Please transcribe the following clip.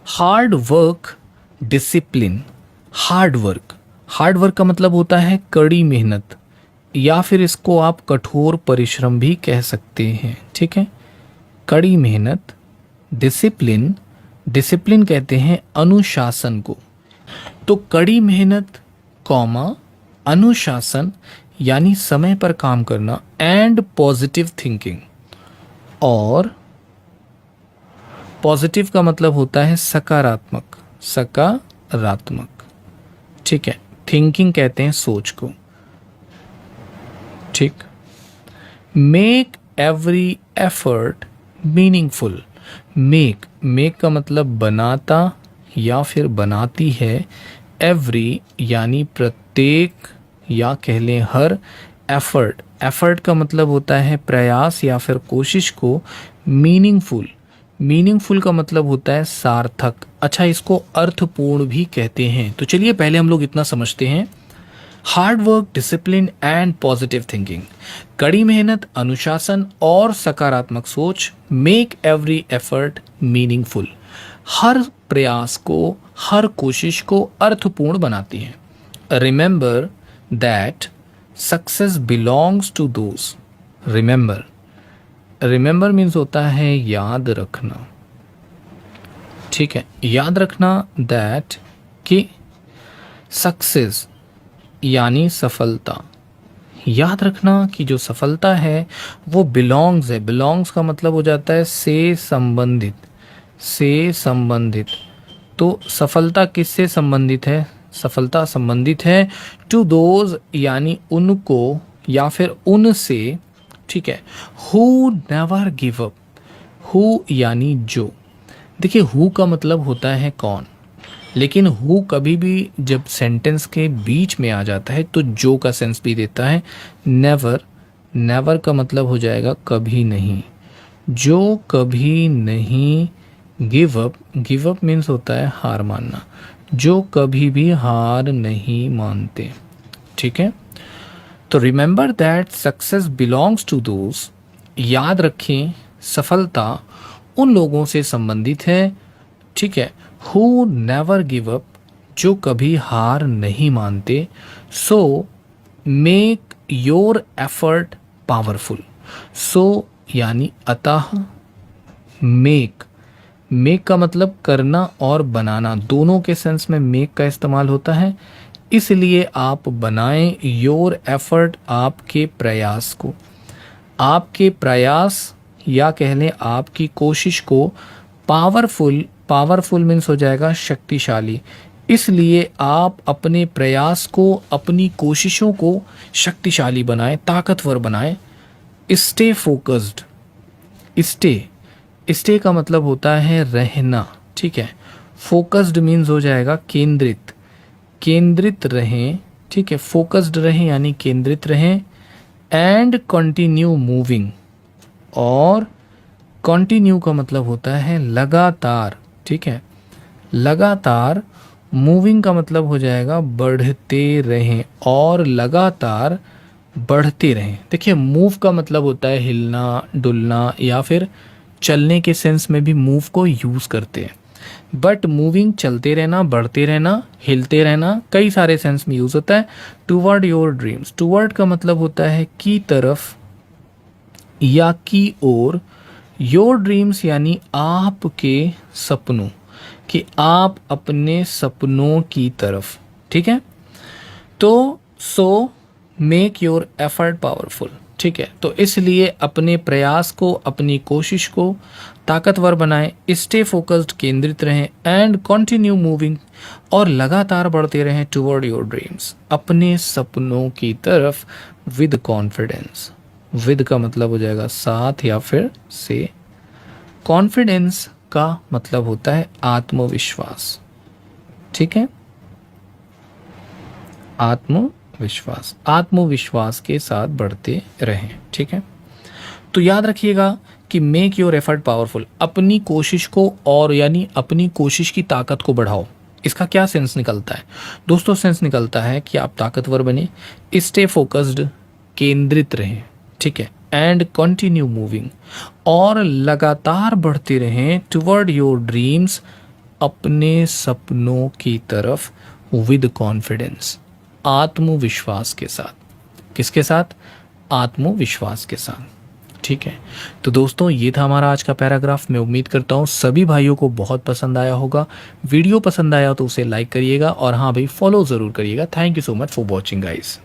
Hard work, discipline. Hard work का मतलब होता है कड़ी मेहनत, या फिर इसको आप कठोर परिश्रम भी कह सकते हैं। ठीक है, कड़ी मेहनत। डिसिप्लिन, डिसिप्लिन कहते हैं अनुशासन को। तो कड़ी मेहनत कॉमा अनुशासन यानी समय पर काम करना, एंड पॉजिटिव थिंकिंग। और पॉजिटिव का मतलब होता है सकारात्मक, सकारात्मक। ठीक है, थिंकिंग कहते हैं सोच को। ठीक। Make every effort meaningful. Make का मतलब बनाता या फिर बनाती है। एवरी यानी प्रत्येक या कह लें हर। एफर्ट का मतलब होता है प्रयास या फिर कोशिश को। मीनिंगफुल का मतलब होता है सार्थक। अच्छा, इसको अर्थपूर्ण भी कहते हैं। तो चलिए पहले हम लोग इतना समझते हैं। Hard work, discipline and positive thinking. कड़ी मेहनत, अनुशासन और सकारात्मक सोच। Make every effort meaningful. हर प्रयास को, हर कोशिश को अर्थपूर्ण बनाती है। Remember that success belongs to those. Remember means होता है याद रखना। ठीक है, याद रखना दैट कि सक्सेस यानी सफलता। याद रखना कि जो सफलता है वो बिलोंग्स है। बिलोंग्स का मतलब हो जाता है से संबंधित, से संबंधित। तो सफलता किससे संबंधित है? सफलता संबंधित है टू दोज यानी उनको या फिर उनसे। ठीक है, who never give up. Who यानी जो। देखिए, हु का मतलब होता है कौन, लेकिन हु कभी भी जब सेंटेंस के बीच में आ जाता है तो जो का सेंस भी देता है। नेवर का मतलब हो जाएगा कभी नहीं। जो कभी नहीं। गिव अप मीन्स होता है हार मानना। जो कभी भी हार नहीं मानते। ठीक है, तो remember that success belongs to those. याद रखें सफलता उन लोगों से संबंधित है। ठीक है, हु नेवर गिव अप, जो कभी हार नहीं मानते। So make your effort powerful. So यानी अतः। मेक का मतलब करना और बनाना, दोनों के सेंस में मेक का इस्तेमाल होता है। इसलिए आप बनाएं योर एफर्ट, आपके प्रयास को। आपके प्रयास या कह लें आपकी कोशिश को पावरफुल मीन्स हो जाएगा शक्तिशाली। इसलिए आप अपने प्रयास को, अपनी कोशिशों को शक्तिशाली बनाएं, ताकतवर बनाएं। Stay focused. स्टे का मतलब होता है रहना। ठीक है, फोकस्ड मीन्स हो जाएगा केंद्रित रहें। ठीक है, फोकस्ड रहें यानी केंद्रित रहें। And continue moving. और कंटिन्यू का मतलब होता है लगातार। ठीक है, लगातार। मूविंग का मतलब हो जाएगा बढ़ते रहें और लगातार बढ़ते रहें। देखिए, मूव का मतलब होता है हिलना, डुलना या फिर चलने के सेंस में भी मूव को यूज़ करते हैं। बट मूविंग चलते रहना, बढ़ते रहना, हिलते रहना, कई सारे सेंस में यूज़ होता है। Toward your dreams. टूवर्ड का मतलब होता है की तरफ या की ओर। योर ड्रीम्स यानी आपके सपनों, कि आप अपने सपनों की तरफ। ठीक है, तो सो मेक योर एफर्ट पावरफुल। ठीक है, तो इसलिए अपने प्रयास को, अपनी कोशिश को ताकतवर बनाएं। स्टे फोकस्ड, केंद्रित रहें। एंड कंटिन्यू मूविंग, और लगातार बढ़ते रहें टुवर्ड योर ड्रीम्स, अपने सपनों की तरफ। With confidence. विद का मतलब हो जाएगा साथ या फिर से। कॉन्फिडेंस का मतलब होता है आत्मविश्वास। ठीक है, आत्मविश्वास के साथ बढ़ते रहें। ठीक है, तो याद रखिएगा कि मेक योर एफर्ट पावरफुल, अपनी कोशिश को और यानी अपनी कोशिश की ताकत को बढ़ाओ। इसका क्या सेंस निकलता है दोस्तों? सेंस निकलता है कि आप ताकतवर बने, स्टे फोकस्ड, केंद्रित रहें। ठीक है, एंड कंटिन्यू मूविंग, और लगातार बढ़ते रहें टुवर्ड योर ड्रीम्स, अपने सपनों की तरफ विद कॉन्फिडेंस, आत्मविश्वास के साथ। किसके साथ? आत्मविश्वास के साथ। ठीक है, तो दोस्तों ये था हमारा आज का पैराग्राफ। मैं उम्मीद करता हूँ सभी भाइयों को बहुत पसंद आया होगा। वीडियो पसंद आया तो उसे लाइक करिएगा और हाँ भाई फॉलो ज़रूर करिएगा। Thank you so much for watching guys.